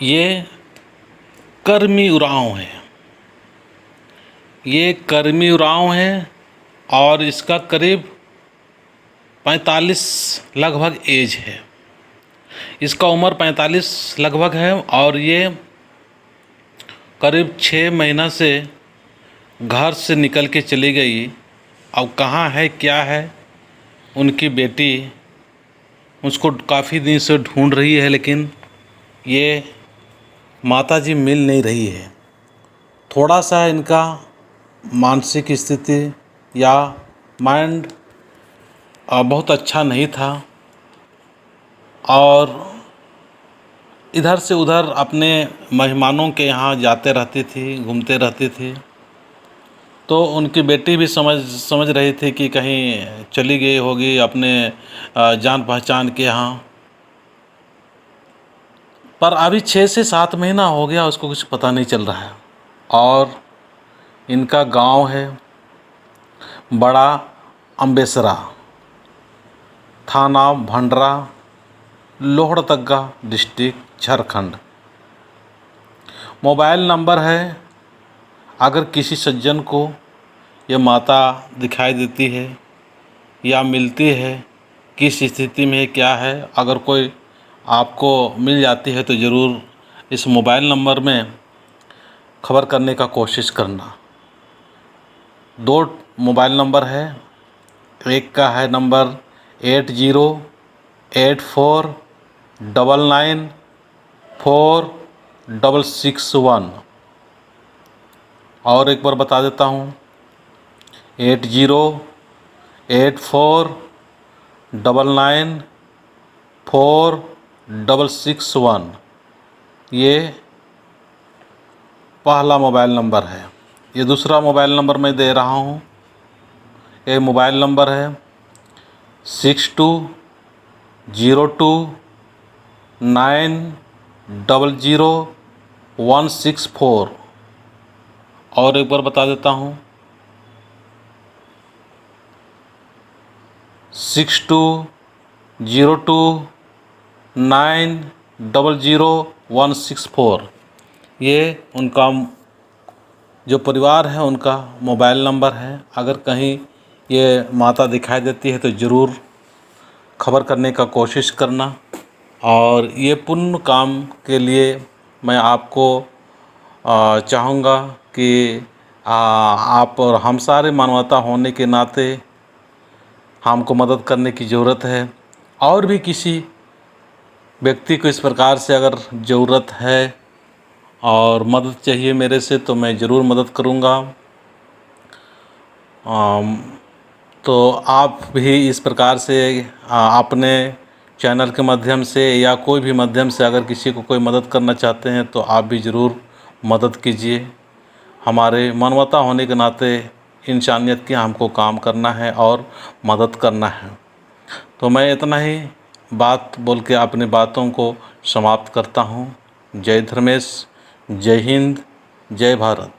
ये कर्मी उरांव है। ये कर्मी उरांव है और इसका करीब 45 लगभग एज है। इसका उम्र 45 लगभग है और ये करीब 6 महीना से घर से निकल के चली गई। अब कहाँ है क्या है, उनकी बेटी उसको काफ़ी दिन से ढूंढ रही है, लेकिन ये माताजी मिल नहीं रही है। थोड़ा सा इनका मानसिक स्थिति या माइंड बहुत अच्छा नहीं था और इधर से उधर अपने मेहमानों के यहाँ जाते रहती थी, घूमते रहती थी। तो उनकी बेटी भी समझ रही थी कि कहीं चली गई होगी अपने जान पहचान के यहाँ। पर अभी 6 से 7 महीना हो गया, उसको कुछ पता नहीं चल रहा है। और इनका गांव है बड़ा अम्बेसरा, थाना Bhandra, Lohardaga district, Jharkhand. Mobile number है, अगर किसी सज्जन को ये माता दिखाई देती है या मिलती है, किस स्थिति में क्या है, अगर कोई आपको मिल जाती है तो ज़रूर इस मोबाइल नंबर में खबर करने का कोशिश करना। 2 मोबाइल नंबर है। एक का है नंबर 8084994661 और एक बार बता देता हूँ 8084994661। ये पहला मोबाइल नंबर है। ये दूसरा मोबाइल नंबर मैं दे रहा हूँ। ये मोबाइल नंबर है 6202900164 और एक बार बता देता हूँ 6202900164। ये उनका जो परिवार है उनका मोबाइल नंबर है। अगर कहीं ये माता दिखाई देती है तो ज़रूर खबर करने का कोशिश करना। और ये पुण्य काम के लिए मैं आपको चाहूँगा कि आप और हम सारे मानवता होने के नाते हमको मदद करने की ज़रूरत है। और भी किसी व्यक्ति को इस प्रकार से अगर ज़रूरत है और मदद चाहिए मेरे से तो मैं ज़रूर मदद करूँगा। तो आप भी इस प्रकार से अपने चैनल के माध्यम से या कोई भी माध्यम से अगर किसी को कोई मदद करना चाहते हैं तो आप भी ज़रूर मदद कीजिए। हमारे मानवता होने के नाते इंसानियत के हमको काम करना है और मदद करना है। तो मैं इतना ही बात बोल के अपनी बातों को समाप्त करता हूँ। जय धर्मेश, जय हिंद, जय भारत।